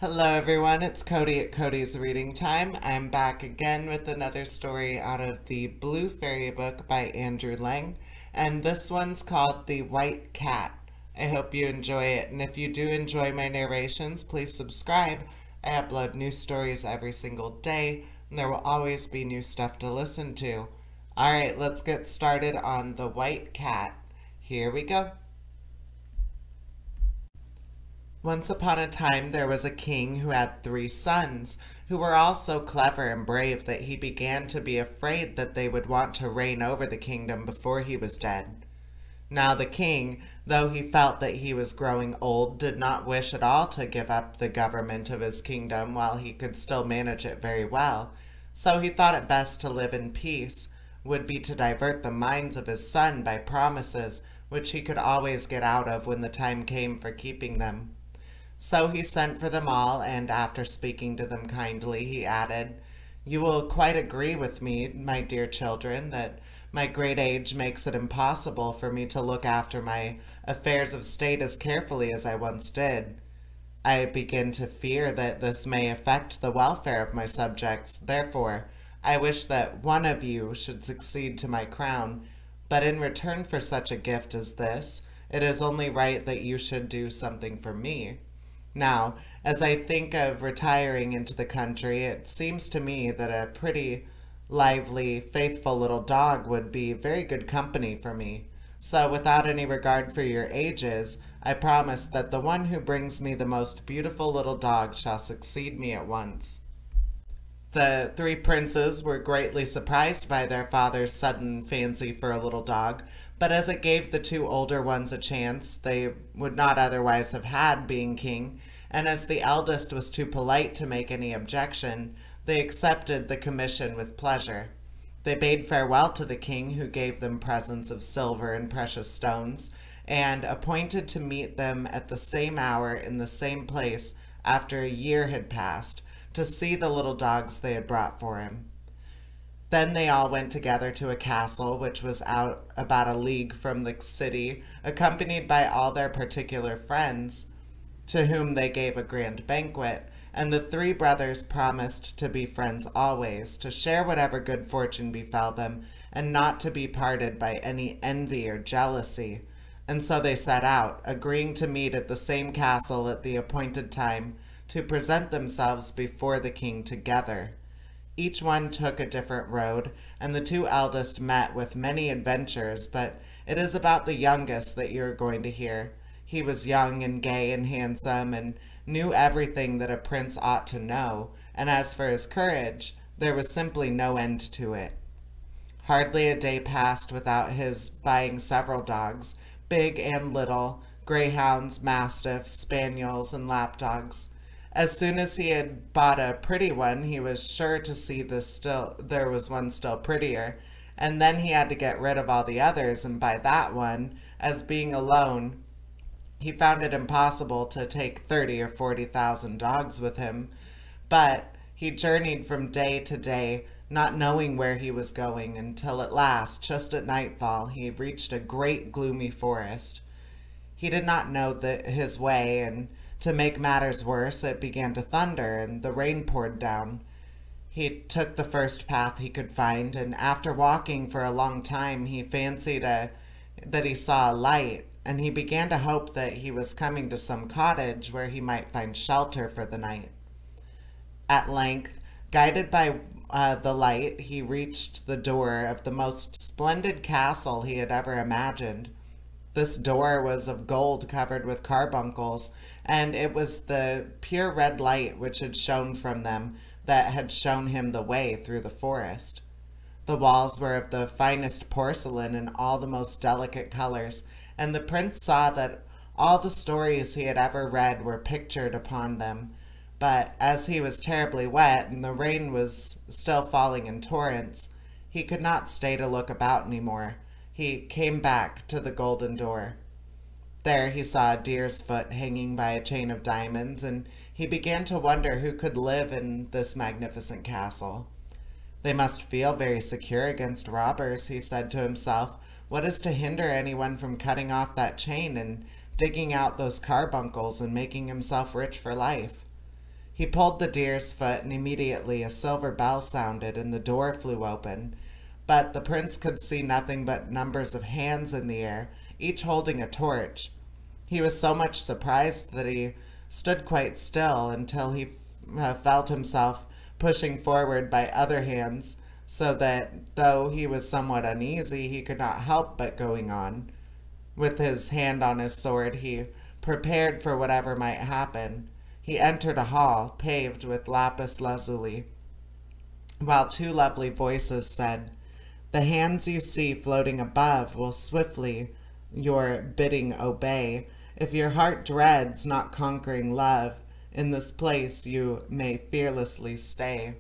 Hello everyone, it's Cody at Cody's Reading Time. I'm back again with another story out of the Blue Fairy book by Andrew Lang, and this one's called The White Cat. I hope you enjoy it, and if you do enjoy my narrations, please subscribe. I upload new stories every single day, and there will always be new stuff to listen to. Alright, let's get started on The White Cat. Here we go. Once upon a time there was a king who had 3 sons, who were all so clever and brave that he began to be afraid that they would want to reign over the kingdom before he was dead. Now the king, though he felt that he was growing old, did not wish at all to give up the government of his kingdom while he could still manage it very well, so he thought it best to live in peace, would be to divert the minds of his son by promises which he could always get out of when the time came for keeping them. So he sent for them all, and after speaking to them kindly, he added, "You will quite agree with me, my dear children, that my great age makes it impossible for me to look after my affairs of state as carefully as I once did. I begin to fear that this may affect the welfare of my subjects. Therefore, I wish that one of you should succeed to my crown, but in return for such a gift as this, it is only right that you should do something for me. Now, as I think of retiring into the country, it seems to me that a pretty, lively, faithful little dog would be very good company for me. So without any regard for your ages, I promise that the one who brings me the most beautiful little dog shall succeed me at once." The 3 princes were greatly surprised by their father's sudden fancy for a little dog, but as it gave the 2 older ones a chance they would not otherwise have had being king, and as the eldest was too polite to make any objection, they accepted the commission with pleasure. They bade farewell to the king, who gave them presents of silver and precious stones, and appointed to meet them at the same hour in the same place after a year had passed, to see the little dogs they had brought for him. Then they all went together to a castle which was out about a league from the city, accompanied by all their particular friends, to whom they gave a grand banquet, and the 3 brothers promised to be friends always, to share whatever good fortune befell them, and not to be parted by any envy or jealousy. And so they set out, agreeing to meet at the same castle at the appointed time, to present themselves before the king together. Each one took a different road, and the 2 eldest met with many adventures, but it is about the youngest that you are going to hear. He was young and gay and handsome, and knew everything that a prince ought to know, and as for his courage, there was simply no end to it. Hardly a day passed without his buying several dogs, big and little, greyhounds, mastiffs, spaniels, and lapdogs. As soon as he had bought a pretty one, he was sure to see there was one still prettier, and then he had to get rid of all the others and buy that one, as being alone, he found it impossible to take 30 or 40,000 dogs with him. But he journeyed from day to day, not knowing where he was going, until at last, just at nightfall, he reached a great gloomy forest. He did not know his way, and to make matters worse, it began to thunder, and the rain poured down. He took the first path he could find, and after walking for a long time, he fancied that he saw a light, and he began to hope that he was coming to some cottage where he might find shelter for the night. At length, guided by the light, he reached the door of the most splendid castle he had ever imagined. This door was of gold covered with carbuncles, and it was the pure red light which had shone from them that had shown him the way through the forest. The walls were of the finest porcelain in all the most delicate colors, and the prince saw that all the stories he had ever read were pictured upon them. But as he was terribly wet and the rain was still falling in torrents, he could not stay to look about any more. He came back to the golden door. There he saw a deer's foot hanging by a chain of diamonds, and he began to wonder who could live in this magnificent castle. "They must feel very secure against robbers," he said to himself. "What is to hinder anyone from cutting off that chain and digging out those carbuncles and making himself rich for life?" He pulled the deer's foot, and immediately a silver bell sounded and the door flew open. But the prince could see nothing but numbers of hands in the air, each holding a torch. He was so much surprised that he stood quite still until he felt himself pushing forward by other hands, so that, though he was somewhat uneasy, he could not help but going on. With his hand on his sword, he prepared for whatever might happen. He entered a hall paved with lapis lazuli, while two lovely voices said, "The hands you see floating above will swiftly your bidding obey. If your heart dreads not conquering love, in this place you may fearlessly stay."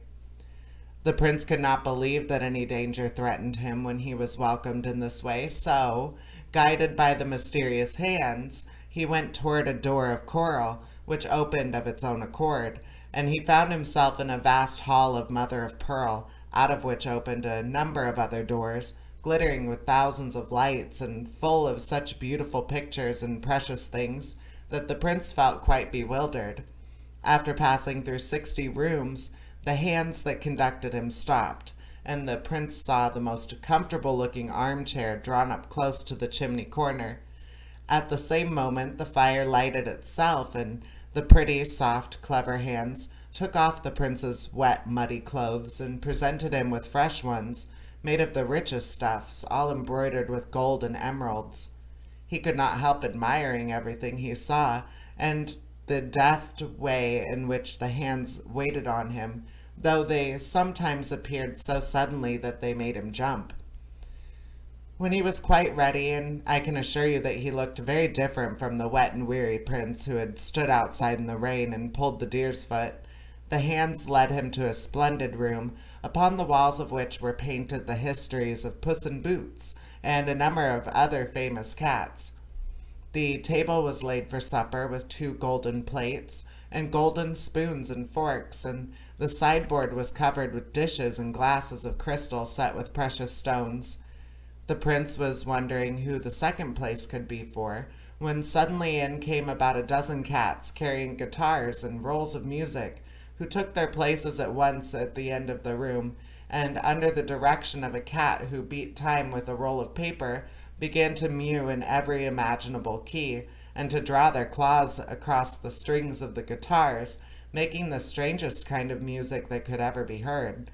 The prince could not believe that any danger threatened him when he was welcomed in this way, so, guided by the mysterious hands, he went toward a door of coral, which opened of its own accord, and he found himself in a vast hall of mother of pearl, out of which opened a number of other doors, glittering with thousands of lights, and full of such beautiful pictures and precious things that the prince felt quite bewildered. After passing through 60 rooms, the hands that conducted him stopped, and the prince saw the most comfortable-looking armchair drawn up close to the chimney corner. At the same moment the fire lighted itself, and the pretty, soft, clever hands took off the prince's wet, muddy clothes and presented him with fresh ones, made of the richest stuffs, all embroidered with gold and emeralds. He could not help admiring everything he saw, and the deft way in which the hands waited on him, though they sometimes appeared so suddenly that they made him jump. When he was quite ready, and I can assure you that he looked very different from the wet and weary prince who had stood outside in the rain and pulled the deer's foot, the hands led him to a splendid room, upon the walls of which were painted the histories of Puss in Boots and a number of other famous cats. The table was laid for supper with 2 golden plates and golden spoons and forks, and the sideboard was covered with dishes and glasses of crystal set with precious stones. The prince was wondering who the second place could be for, when suddenly in came about a dozen cats carrying guitars and rolls of music, who took their places at once at the end of the room, and under the direction of a cat who beat time with a roll of paper, began to mew in every imaginable key, and to draw their claws across the strings of the guitars, making the strangest kind of music that could ever be heard.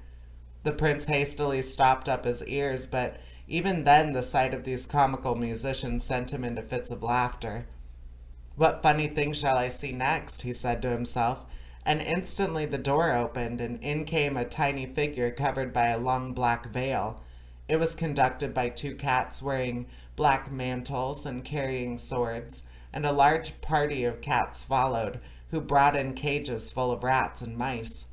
The prince hastily stopped up his ears, but even then the sight of these comical musicians sent him into fits of laughter. "What funny thing shall I see next?" he said to himself, and instantly the door opened, and in came a tiny figure covered by a long black veil. It was conducted by 2 cats wearing black mantles and carrying swords, and a large party of cats followed, who brought in cages full of rats and mice.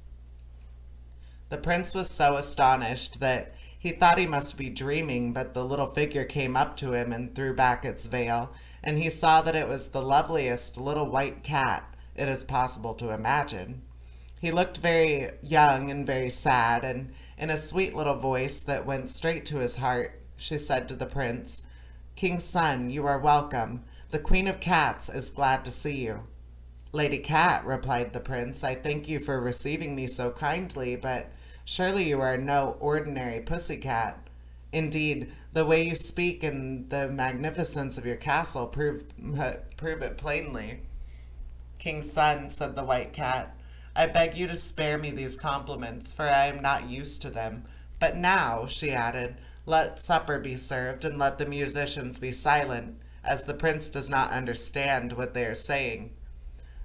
The prince was so astonished that he thought he must be dreaming, but the little figure came up to him and threw back its veil, and he saw that it was the loveliest little white cat it is possible to imagine. He looked very young and very sad, and in a sweet little voice that went straight to his heart, she said to the prince, "King's son, you are welcome. The Queen of Cats is glad to see you." "Lady Cat," replied the prince, "I thank you for receiving me so kindly, but surely you are no ordinary pussy-cat. Indeed, the way you speak and the magnificence of your castle prove it plainly." "King's son," said the white cat, "I beg you to spare me these compliments, for I am not used to them. But now," she added, "let supper be served, and let the musicians be silent, as the prince does not understand what they are saying."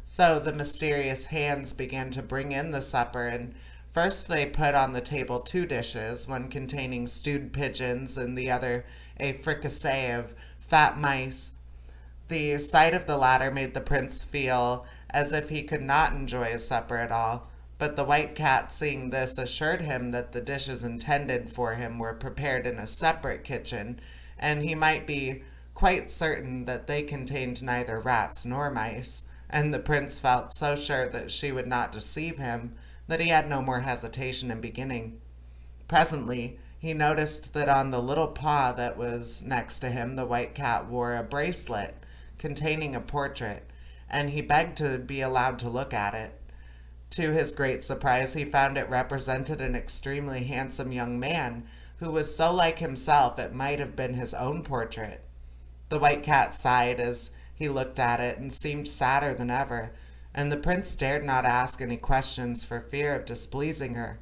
So the mysterious hands began to bring in the supper, and first they put on the table 2 dishes, one containing stewed pigeons and the other a fricassee of fat mice. The sight of the latter made the prince feel as if he could not enjoy his supper at all, but the white cat, seeing this, assured him that the dishes intended for him were prepared in a separate kitchen, and he might be quite certain that they contained neither rats nor mice, and the prince felt so sure that she would not deceive him that he had no more hesitation in beginning. Presently he noticed that on the little paw that was next to him the white cat wore a bracelet containing a portrait, and he begged to be allowed to look at it. To his great surprise, he found it represented an extremely handsome young man who was so like himself it might have been his own portrait. The white cat sighed as he looked at it and seemed sadder than ever, and the prince dared not ask any questions for fear of displeasing her.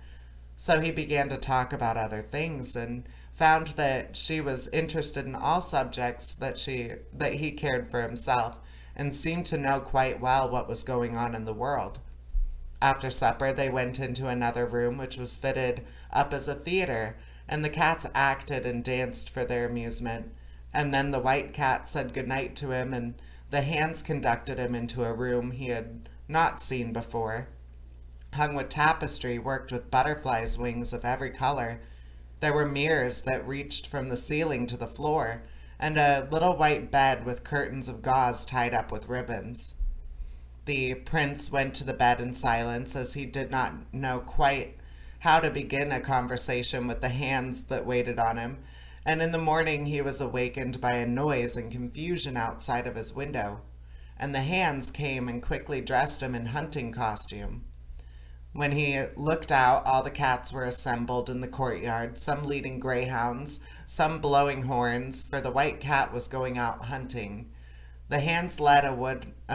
So he began to talk about other things and found that she was interested in all subjects that he cared for himself and seemed to know quite well what was going on in the world. After supper, they went into another room which was fitted up as a theater, and the cats acted and danced for their amusement. And then the white cat said good night to him, and the hands conducted him into a room he had not seen before, hung with tapestry worked with butterflies' wings of every color. There were mirrors that reached from the ceiling to the floor, and a little white bed with curtains of gauze tied up with ribbons. The prince went to the bed in silence, as he did not know quite how to begin a conversation with the hands that waited on him, and in the morning he was awakened by a noise and confusion outside of his window, and the hands came and quickly dressed him in hunting costume. When he looked out, all the cats were assembled in the courtyard, some leading greyhounds, some blowing horns, for the white cat was going out hunting. The hands led a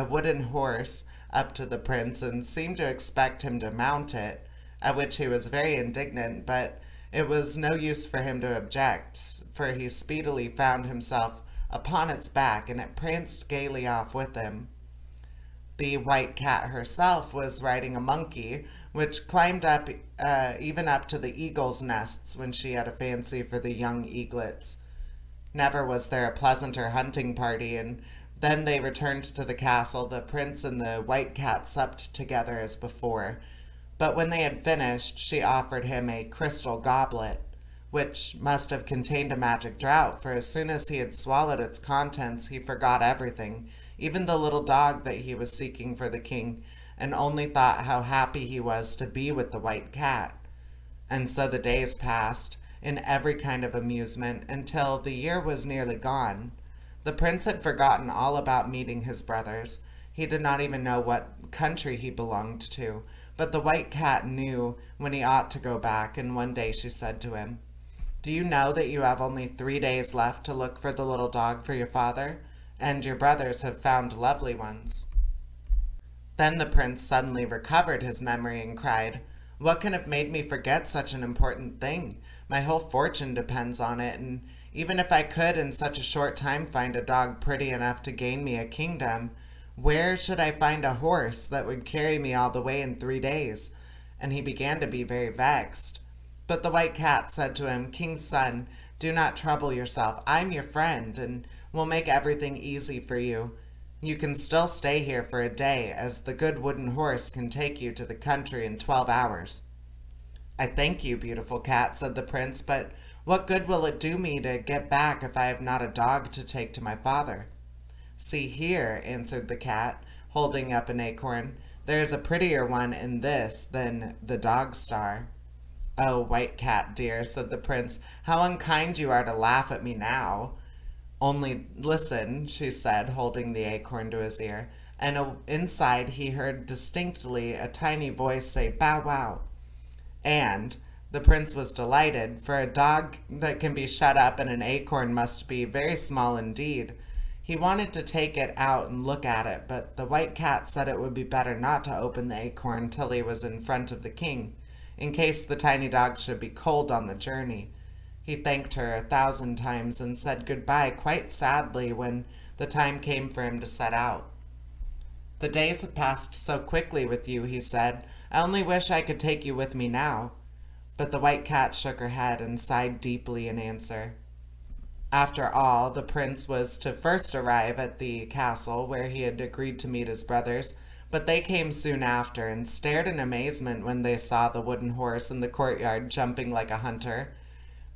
wooden horse up to the prince and seemed to expect him to mount it, at which he was very indignant, but it was no use for him to object, for he speedily found himself upon its back, and it pranced gaily off with him. The white cat herself was riding a monkey, which climbed up even up to the eagles' nests when she had a fancy for the young eaglets. Never was there a pleasanter hunting party, and then they returned to the castle. The prince and the white cat supped together as before, but when they had finished, she offered him a crystal goblet, which must have contained a magic draught, for as soon as he had swallowed its contents, he forgot everything, even the little dog that he was seeking for the king, and only thought how happy he was to be with the white cat. And so the days passed, in every kind of amusement, until the year was nearly gone. The prince had forgotten all about meeting his brothers. He did not even know what country he belonged to, but the white cat knew when he ought to go back, and one day she said to him, "Do you know that you have only 3 days left to look for the little dog for your father? And your brothers have found lovely ones." Then the prince suddenly recovered his memory and cried, "What can have made me forget such an important thing? My whole fortune depends on it, and even if I could in such a short time find a dog pretty enough to gain me a kingdom, where should I find a horse that would carry me all the way in 3 days?" And he began to be very vexed. But the white cat said to him, "King's son, do not trouble yourself. I'm your friend, and will make everything easy for you. You can still stay here for a day, as the good wooden horse can take you to the country in 12 hours. "I thank you, beautiful cat," said the prince, "but what good will it do me to get back if I have not a dog to take to my father?" "See here," answered the cat, holding up an acorn. "There is a prettier one in this than the dog star." "Oh, white cat dear," said the prince, "how unkind you are to laugh at me now." "Only listen," she said, holding the acorn to his ear, and inside he heard distinctly a tiny voice say, "Bow wow." And the prince was delighted, for a dog that can be shut up in an acorn must be very small indeed. He wanted to take it out and look at it, but the white cat said it would be better not to open the acorn till he was in front of the king, in case the tiny dog should be cold on the journey. He thanked her 1,000 times and said goodbye quite sadly when the time came for him to set out. "The days have passed so quickly with you," he said. "I only wish I could take you with me now." But the white cat shook her head and sighed deeply in answer. After all, the prince was to first arrive at the castle where he had agreed to meet his brothers, but they came soon after and stared in amazement when they saw the wooden horse in the courtyard jumping like a hunter.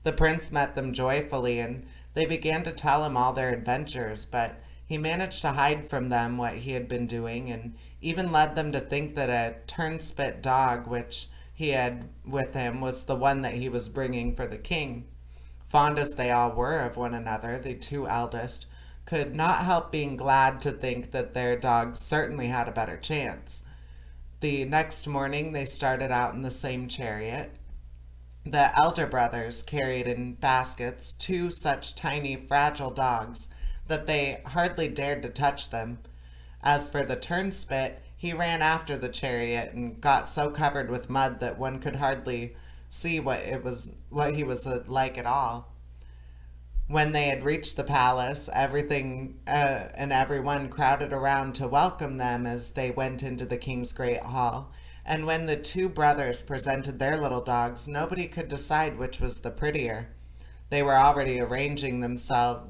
The prince met them joyfully, and they began to tell him all their adventures, but he managed to hide from them what he had been doing, and even led them to think that a turnspit dog which he had with him was the one that he was bringing for the king. Fond as they all were of one another, the 2 eldest could not help being glad to think that their dogs certainly had a better chance. The next morning they started out in the same chariot. The elder brothers carried in baskets two such tiny, fragile dogs that they hardly dared to touch them. As for the turnspit, he ran after the chariot and got so covered with mud that one could hardly see what he was like at all. When they had reached the palace, everything and everyone crowded around to welcome them as they went into the king's great hall. And when the two brothers presented their little dogs, nobody could decide which was the prettier. They were already arranging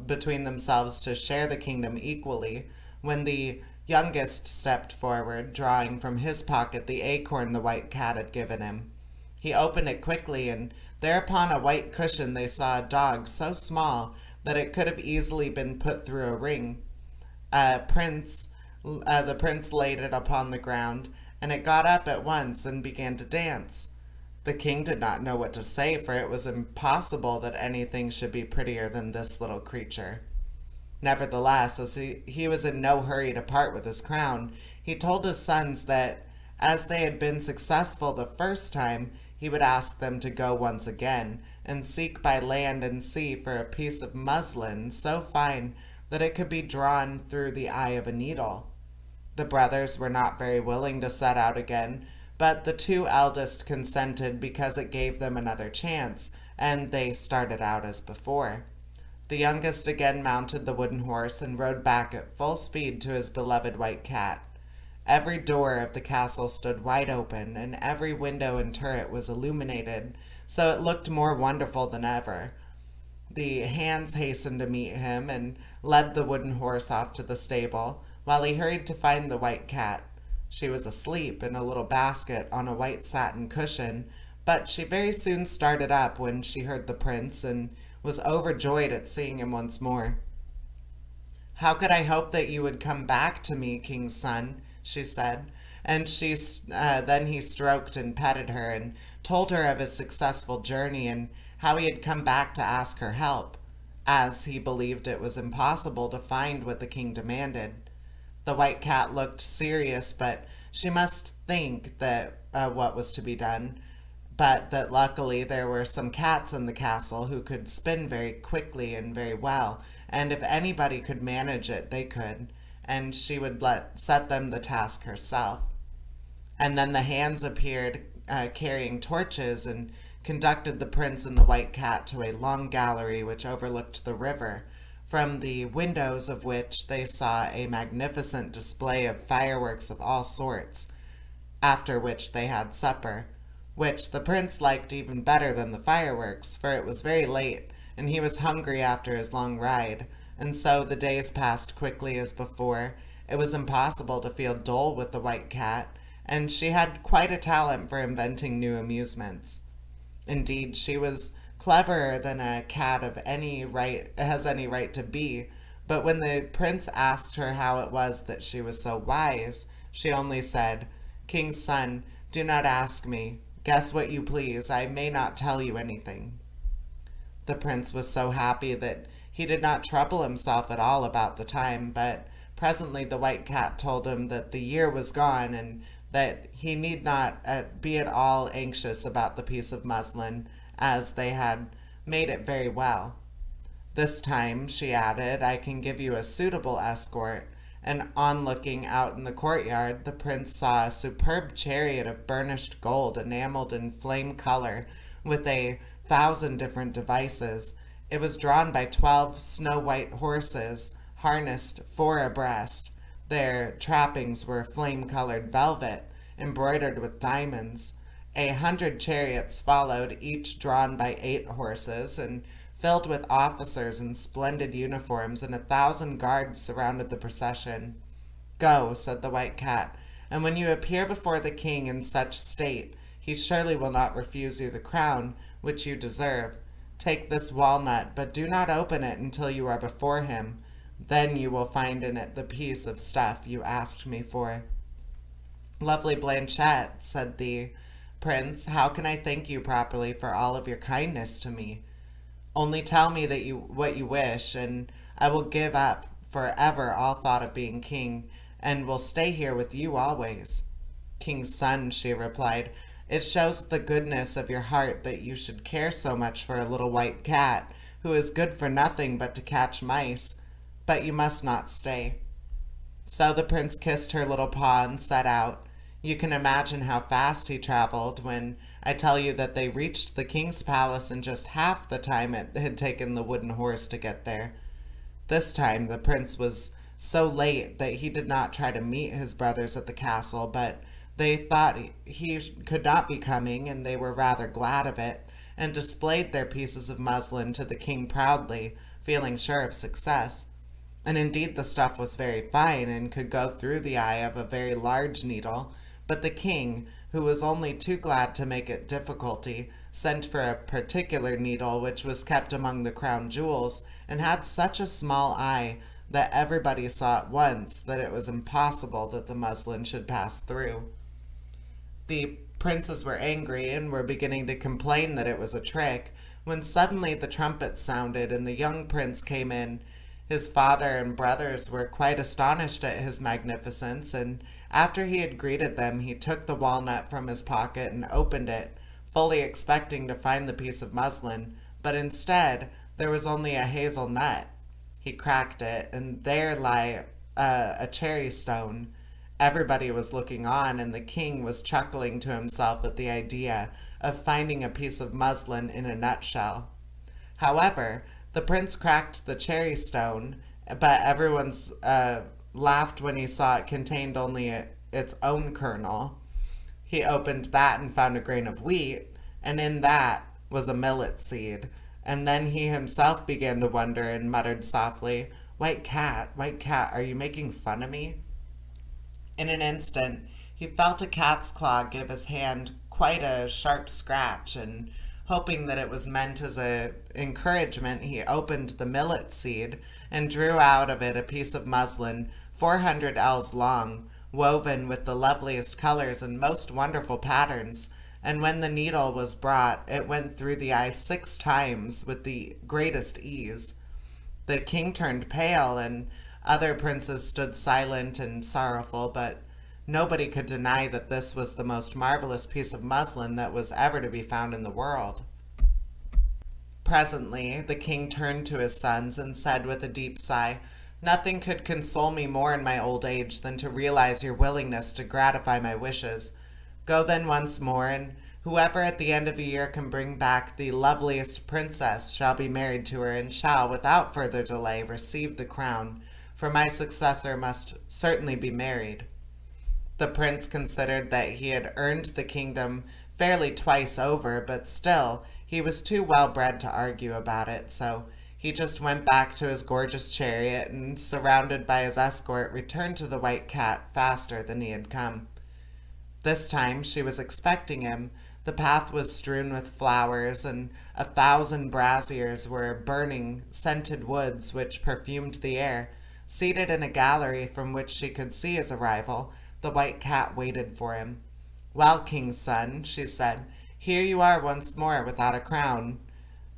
between themselves to share the kingdom equally, when the youngest stepped forward, drawing from his pocket the acorn the white cat had given him. He opened it quickly, and there upon a white cushion they saw a dog so small that it could have easily been put through a ring. The prince laid it upon the ground, and it got up at once and began to dance. The king did not know what to say, for it was impossible that anything should be prettier than this little creature. Nevertheless, as he was in no hurry to part with his crown, he told his sons that, as they had been successful the first time, he would ask them to go once again, and seek by land and sea for a piece of muslin so fine that it could be drawn through the eye of a needle. The brothers were not very willing to set out again, but the two eldest consented because it gave them another chance, and they started out as before. The youngest again mounted the wooden horse and rode back at full speed to his beloved white cat. Every door of the castle stood wide open, and every window and turret was illuminated, so it looked more wonderful than ever. The hands hastened to meet him and led the wooden horse off to the stable, while he hurried to find the white cat. She was asleep in a little basket on a white satin cushion, but she very soon started up when she heard the prince and was overjoyed at seeing him once more. "How could I hope that you would come back to me, king's son?" she said, and then he stroked and petted her and told her of his successful journey and how he had come back to ask her help, as he believed it was impossible to find what the king demanded. The white cat looked serious, but she must think that what was to be done, but that luckily there were some cats in the castle who could spin very quickly and very well, and if anybody could manage it, they could, and she would set them the task herself. And then the hands appeared carrying torches and conducted the prince and the white cat to a long gallery which overlooked the river, from the windows of which they saw a magnificent display of fireworks of all sorts, after which they had supper, which the prince liked even better than the fireworks, for it was very late, and he was hungry after his long ride, and so the days passed quickly as before. It was impossible to feel dull with the white cat, and she had quite a talent for inventing new amusements. Indeed, she was cleverer than a cat has any right to be, but when the prince asked her how it was that she was so wise, she only said, "King's son, do not ask me. Guess what you please. I may not tell you anything." The prince was so happy that he did not trouble himself at all about the time, but presently the white cat told him that the year was gone and that he need not be at all anxious about the piece of muslin, as they had made it very well. "This time," she added, "I can give you a suitable escort," and on looking out in the courtyard, the prince saw a superb chariot of burnished gold enameled in flame color with 1,000 different devices. It was drawn by 12 snow-white horses, harnessed 4 abreast. Their trappings were flame-colored velvet, embroidered with diamonds. 100 chariots followed, each drawn by 8 horses, and filled with officers in splendid uniforms, and 1,000 guards surrounded the procession. "Go," said the white cat, "and when you appear before the king in such state, he surely will not refuse you the crown which you deserve. Take this walnut, but do not open it until you are before him. Then you will find in it the piece of stuff you asked me for." "Lovely Blanchette," said the prince, "how can I thank you properly for all of your kindness to me? Only tell me what you wish, and I will give up forever all thought of being king, and will stay here with you always." King's son," she replied. "It shows the goodness of your heart that you should care so much for a little white cat, who is good for nothing but to catch mice. But you must not stay." So the prince kissed her little paw and set out. You can imagine how fast he traveled when I tell you that they reached the king's palace in just half the time it had taken the wooden horse to get there. This time the prince was so late that he did not try to meet his brothers at the castle, but they thought he could not be coming, and they were rather glad of it, and displayed their pieces of muslin to the king proudly, feeling sure of success. And indeed the stuff was very fine and could go through the eye of a very large needle, but the king, who was only too glad to make it difficulty, sent for a particular needle which was kept among the crown jewels, and had such a small eye that everybody saw at once that it was impossible that the muslin should pass through. The princes were angry and were beginning to complain that it was a trick, when suddenly the trumpets sounded and the young prince came in. His father and brothers were quite astonished at his magnificence, and after he had greeted them, he took the walnut from his pocket and opened it, fully expecting to find the piece of muslin, but instead there was only a hazel nut. He cracked it, and there lay a cherry stone. Everybody was looking on, and the king was chuckling to himself at the idea of finding a piece of muslin in a nutshell. However, the prince cracked the cherry stone, but everyone's laughed when he saw it contained only its own kernel. He opened that and found a grain of wheat, and in that was a millet seed. And then he himself began to wonder and muttered softly, white cat, are you making fun of me?" In an instant, he felt a cat's claw give his hand quite a sharp scratch, and hoping that it was meant as an encouragement, he opened the millet seed and drew out of it a piece of muslin 400 ells long, woven with the loveliest colors and most wonderful patterns. And when the needle was brought, it went through the eye 6 times with the greatest ease. The king turned pale, and other princes stood silent and sorrowful, but nobody could deny that this was the most marvelous piece of muslin that was ever to be found in the world. Presently, the king turned to his sons and said with a deep sigh, "Nothing could console me more in my old age than to realize your willingness to gratify my wishes. Go then once more, and whoever at the end of a year can bring back the loveliest princess shall be married to her, and shall, without further delay, receive the crown, for my successor must certainly be married." The prince considered that he had earned the kingdom fairly twice over, but still he was too well bred to argue about it, so he just went back to his gorgeous chariot and, surrounded by his escort, returned to the white cat faster than he had come. This time she was expecting him. The path was strewn with flowers, and 1,000 braziers were burning scented woods which perfumed the air. Seated in a gallery from which she could see his arrival, the white cat waited for him. "Well, king's son," she said, "here you are once more without a crown."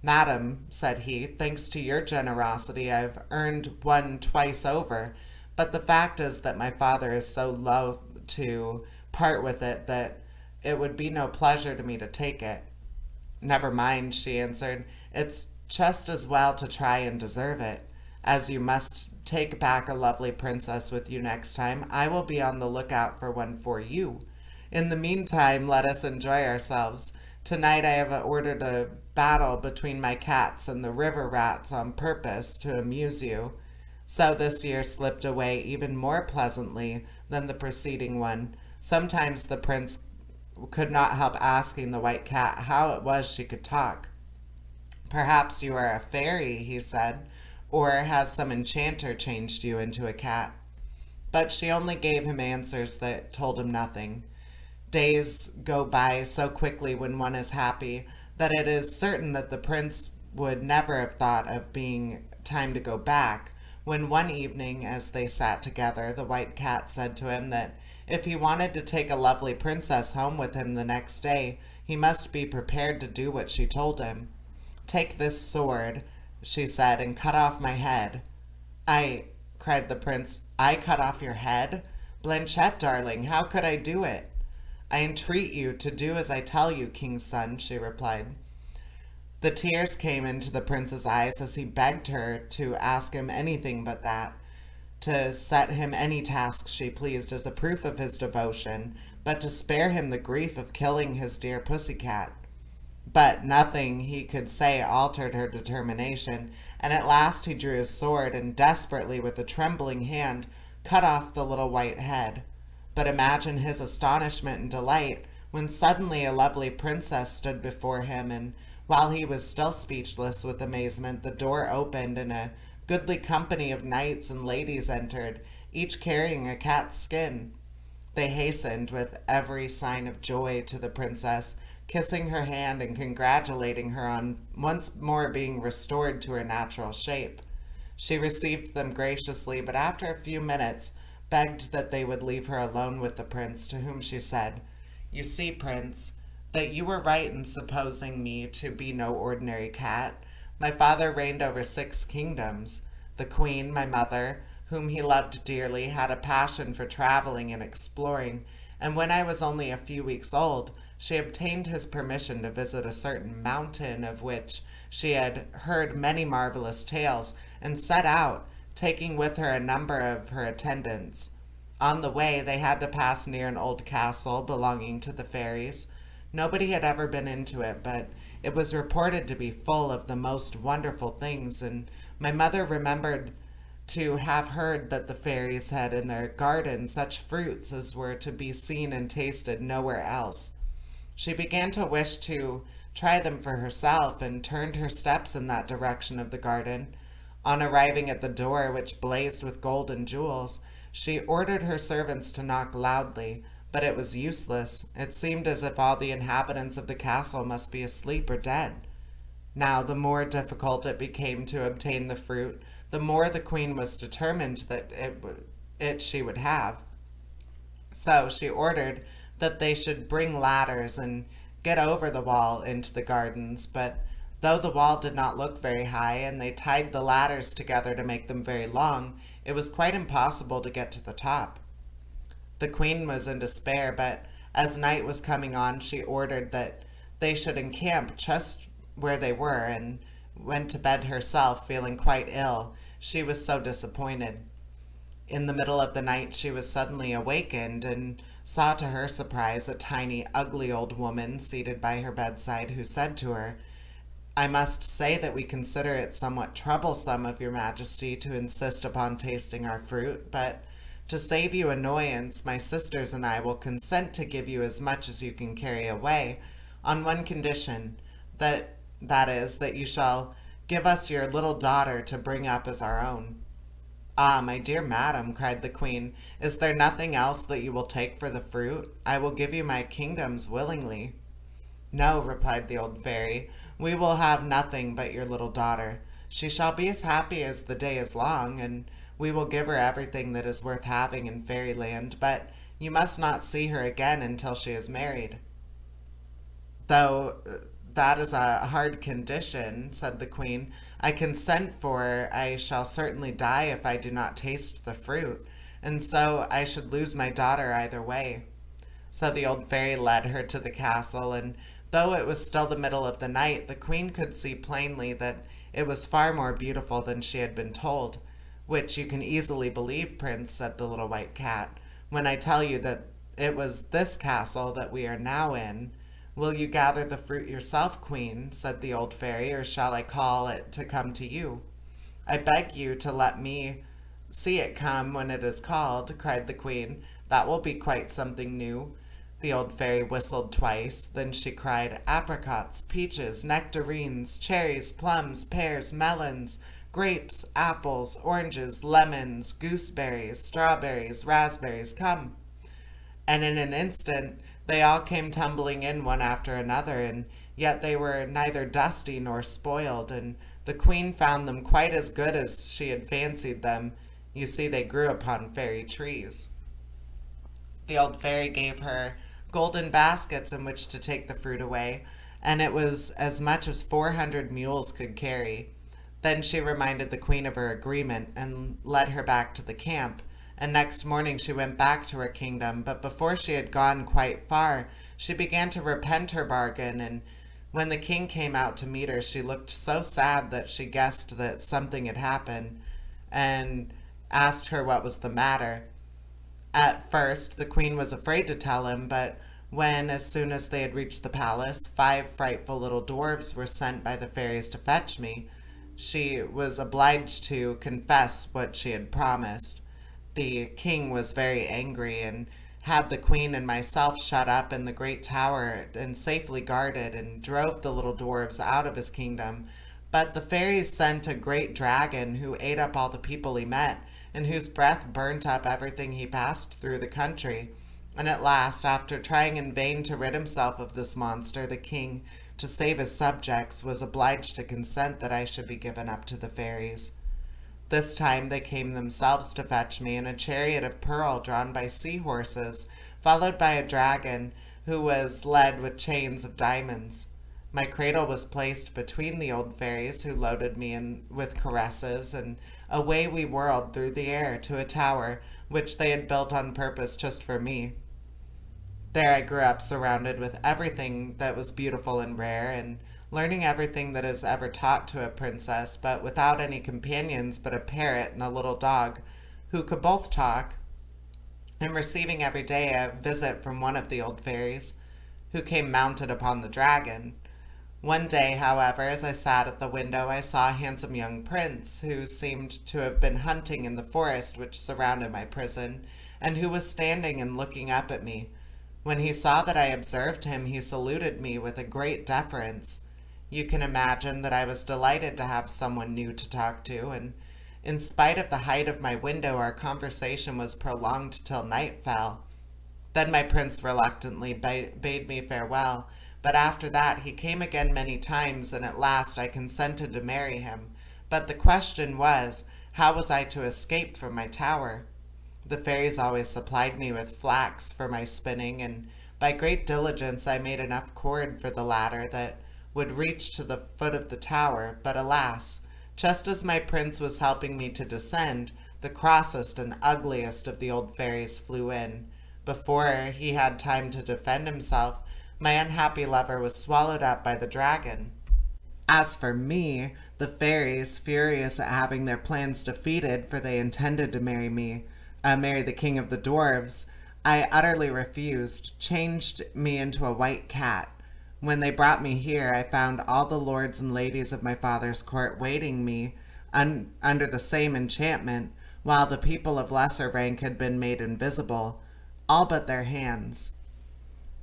"Madam," said he, "thanks to your generosity I've earned one twice over, but the fact is that my father is so loath to part with it that it would be no pleasure to me to take it." "Never mind," she answered, "it's just as well to try and deserve it. As you must take back a lovely princess with you next time, I will be on the lookout for one for you. In the meantime, let us enjoy ourselves. Tonight I have ordered a battle between my cats and the river rats on purpose to amuse you." So this year slipped away even more pleasantly than the preceding one. Sometimes the prince could not help asking the white cat how it was she could talk. "Perhaps you are a fairy," he said, "or has some enchanter changed you into a cat?" But she only gave him answers that told him nothing. Days go by so quickly when one is happy that it is certain that the prince would never have thought of being time to go back, when one evening, as they sat together, the white cat said to him that if he wanted to take a lovely princess home with him the next day, he must be prepared to do what she told him. "Take this sword," she said, "and cut off my head." Cried the prince, "I cut off your head? Blanchette, darling, how could I do it?" I entreat you to do as I tell you, king's son, she replied. The tears came into the prince's eyes as he begged her to ask him anything but that, to set him any task she pleased as a proof of his devotion, but to spare him the grief of killing his dear pussycat. But nothing he could say altered her determination, and at last he drew his sword and desperately, with a trembling hand, cut off the little white head. But imagine his astonishment and delight when suddenly a lovely princess stood before him, and while he was still speechless with amazement, the door opened and a goodly company of knights and ladies entered, each carrying a cat's skin. They hastened with every sign of joy to the princess, kissing her hand and congratulating her on once more being restored to her natural shape. She received them graciously, but after a few minutes begged that they would leave her alone with the prince, to whom she said, "You see, prince, that you were right in supposing me to be no ordinary cat. My father reigned over 6 kingdoms. The queen, my mother, whom he loved dearly, had a passion for traveling and exploring, and when I was only a few weeks old, she obtained his permission to visit a certain mountain of which she had heard many marvelous tales, and set out, taking with her a number of her attendants. On the way, they had to pass near an old castle belonging to the fairies. Nobody had ever been into it, but it was reported to be full of the most wonderful things, and my mother remembered to have heard that the fairies had in their garden such fruits as were to be seen and tasted nowhere else. She began to wish to try them for herself, and turned her steps in that direction of the garden. On arriving at the door, which blazed with gold and jewels, she ordered her servants to knock loudly, but it was useless. It seemed as if all the inhabitants of the castle must be asleep or dead. Now, the more difficult it became to obtain the fruit, the more the queen was determined that she would have. So she ordered that they should bring ladders and get over the wall into the gardens, but though the wall did not look very high, and they tied the ladders together to make them very long, it was quite impossible to get to the top. The queen was in despair, but as night was coming on, she ordered that they should encamp just where they were, and went to bed herself, feeling quite ill. She was so disappointed. In the middle of the night, she was suddenly awakened, and saw to her surprise a tiny, ugly old woman seated by her bedside, who said to her, "I must say that we consider it somewhat troublesome of your majesty to insist upon tasting our fruit, but to save you annoyance, my sisters and I will consent to give you as much as you can carry away, on one condition, that is, that you shall give us your little daughter to bring up as our own." "Ah, my dear madam," cried the queen, "is there nothing else that you will take for the fruit? I will give you my kingdoms willingly." "No," replied the old fairy, "we will have nothing but your little daughter. She shall be as happy as the day is long, and we will give her everything that is worth having in fairyland, but you must not see her again until she is married." "Though that is a hard condition," said the queen, "I consent, for I shall certainly die if I do not taste the fruit, and so I should lose my daughter either way." So the old fairy led her to the castle, and though it was still the middle of the night, the queen could see plainly that it was far more beautiful than she had been told. "Which you can easily believe, prince," said the little white cat, "when I tell you that it was this castle that we are now in." "Will you gather the fruit yourself, queen?" said the old fairy, "or shall I call it to come to you?" "I beg you to let me see it come when it is called," cried the queen. "That will be quite something new." The old fairy whistled twice, then she cried, "Apricots, peaches, nectarines, cherries, plums, pears, melons, grapes, apples, oranges, lemons, gooseberries, strawberries, raspberries, come." And in an instant they all came tumbling in one after another, and yet they were neither dusty nor spoiled, and the queen found them quite as good as she had fancied them. You see, they grew upon fairy trees. The old fairy gave her golden baskets in which to take the fruit away, and it was as much as 400 mules could carry. Then she reminded the queen of her agreement, and led her back to the camp, and next morning she went back to her kingdom. But before she had gone quite far, she began to repent her bargain, and when the king came out to meet her, she looked so sad that she guessed that something had happened, and asked her what was the matter. At first, the queen was afraid to tell him, but when, as soon as they had reached the palace, 5 frightful little dwarfs were sent by the fairies to fetch me, she was obliged to confess what she had promised. The king was very angry and had the queen and myself shut up in the great tower and safely guarded, and drove the little dwarfs out of his kingdom. But the fairies sent a great dragon who ate up all the people he met, and whose breath burnt up everything he passed through the country. And at last, after trying in vain to rid himself of this monster, the king, to save his subjects, was obliged to consent that I should be given up to the fairies. This time they came themselves to fetch me in a chariot of pearl drawn by seahorses, followed by a dragon who was led with chains of diamonds. My cradle was placed between the old fairies, who loaded me in with caresses, and away we whirled through the air to a tower which they had built on purpose just for me. There I grew up surrounded with everything that was beautiful and rare, and learning everything that is ever taught to a princess, but without any companions but a parrot and a little dog, who could both talk, and receiving every day a visit from one of the old fairies, who came mounted upon the dragon. One day, however, as I sat at the window, I saw a handsome young prince, who seemed to have been hunting in the forest which surrounded my prison, and who was standing and looking up at me. When he saw that I observed him, he saluted me with a great deference. You can imagine that I was delighted to have someone new to talk to, and in spite of the height of my window, our conversation was prolonged till night fell. Then my prince reluctantly bade me farewell, but after that he came again many times, and at last I consented to marry him. But the question was, how was I to escape from my tower? The fairies always supplied me with flax for my spinning, and by great diligence I made enough cord for the ladder that would reach to the foot of the tower. But alas, just as my prince was helping me to descend, the crossest and ugliest of the old fairies flew in. Before he had time to defend himself, my unhappy lover was swallowed up by the dragon. As for me, the fairies, furious at having their plans defeated, for they intended to marry the king of the dwarves, I utterly refused, changed me into a white cat. When they brought me here, I found all the lords and ladies of my father's court waiting me under the same enchantment, while the people of lesser rank had been made invisible, all but their hands.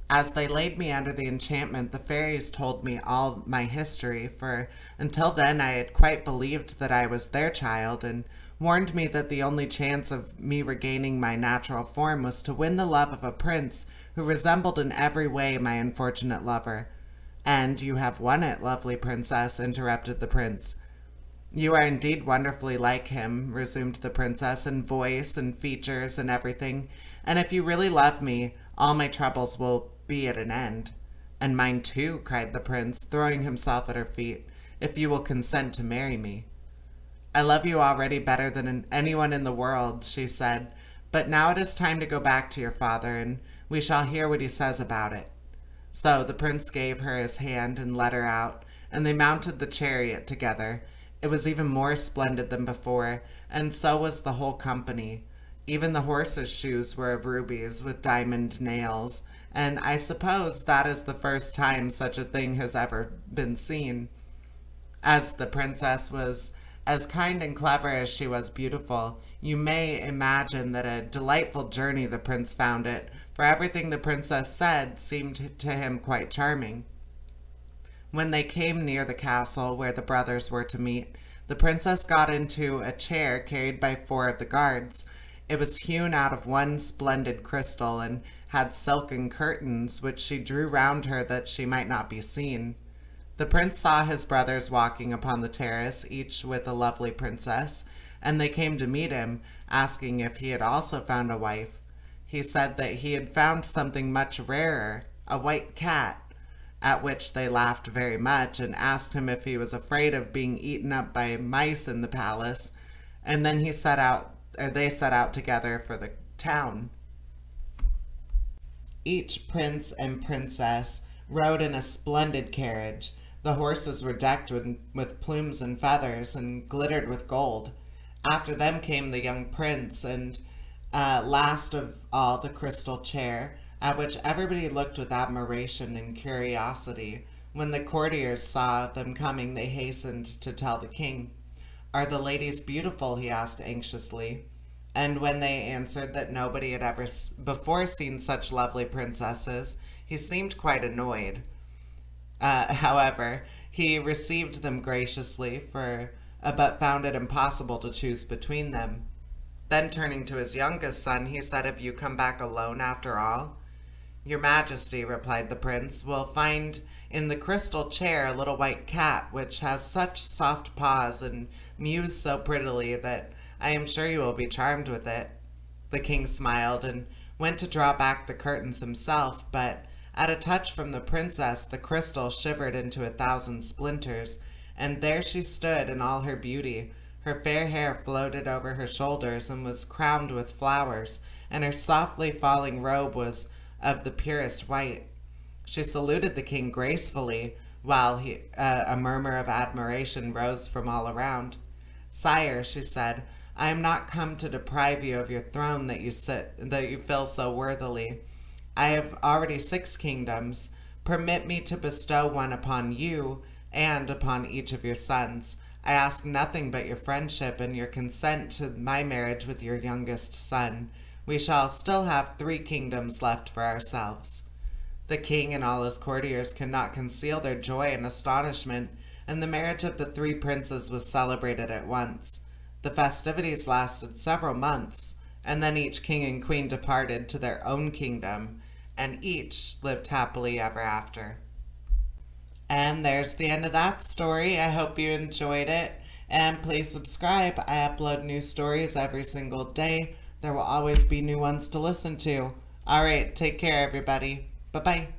As they laid me under the enchantment, the fairies told me all my history, for until then I had quite believed that I was their child, and warned me that the only chance of me regaining my natural form was to win the love of a prince who resembled in every way my unfortunate lover. And you have won it, lovely princess, interrupted the prince. You are indeed wonderfully like him, resumed the princess, in voice and features and everything, and if you really love me, all my troubles will be at an end. And mine too, cried the prince, throwing himself at her feet, if you will consent to marry me. I love you already better than anyone in the world, she said, but now it is time to go back to your father, and we shall hear what he says about it. So the prince gave her his hand and led her out, and they mounted the chariot together. It was even more splendid than before, and so was the whole company. Even the horses' shoes were of rubies with diamond nails, and I suppose that is the first time such a thing has ever been seen. As the princess was as kind and clever as she was beautiful, you may imagine that a delightful journey the prince found it, for everything the princess said seemed to him quite charming. When they came near the castle where the brothers were to meet, the princess got into a chair carried by 4 of the guards. It was hewn out of one splendid crystal, and had silken curtains, which she drew round her that she might not be seen. The prince saw his brothers walking upon the terrace, each with a lovely princess, and they came to meet him, asking if he had also found a wife. He said that he had found something much rarer, a white cat, at which they laughed very much, and asked him if he was afraid of being eaten up by mice in the palace, and then he set out they set out together for the town. Each prince and princess rode in a splendid carriage. The horses were decked with plumes and feathers and glittered with gold. After them came the young prince, and last of all the crystal chair, at which everybody looked with admiration and curiosity. When the courtiers saw them coming, they hastened to tell the king. "Are the ladies beautiful?" he asked anxiously. And when they answered that nobody had ever before seen such lovely princesses, he seemed quite annoyed. However, he received them graciously, but found it impossible to choose between them. Then turning to his youngest son, he said, "Have you come back alone after all?" "Your Majesty," replied the prince, "will find in the crystal chair a little white cat, which has such soft paws and mews so prettily that I am sure you will be charmed with it." The king smiled and went to draw back the curtains himself, but at a touch from the princess, the crystal shivered into 1,000 splinters, and there she stood in all her beauty. Her fair hair floated over her shoulders and was crowned with flowers, and her softly falling robe was of the purest white. She saluted the king gracefully, while a murmur of admiration rose from all around. "Sire," she said, "I am not come to deprive you of your throne that you fill so worthily. I have already 6 kingdoms. Permit me to bestow one upon you and upon each of your sons. I ask nothing but your friendship and your consent to my marriage with your youngest son. We shall still have 3 kingdoms left for ourselves." The king and all his courtiers could not conceal their joy and astonishment, and the marriage of the 3 princes was celebrated at once. The festivities lasted several months, and then each king and queen departed to their own kingdom, and each lived happily ever after. And there's the end of that story. I hope you enjoyed it, and please subscribe. I upload new stories every single day. There will always be new ones to listen to. All right, take care, everybody. Bye-bye.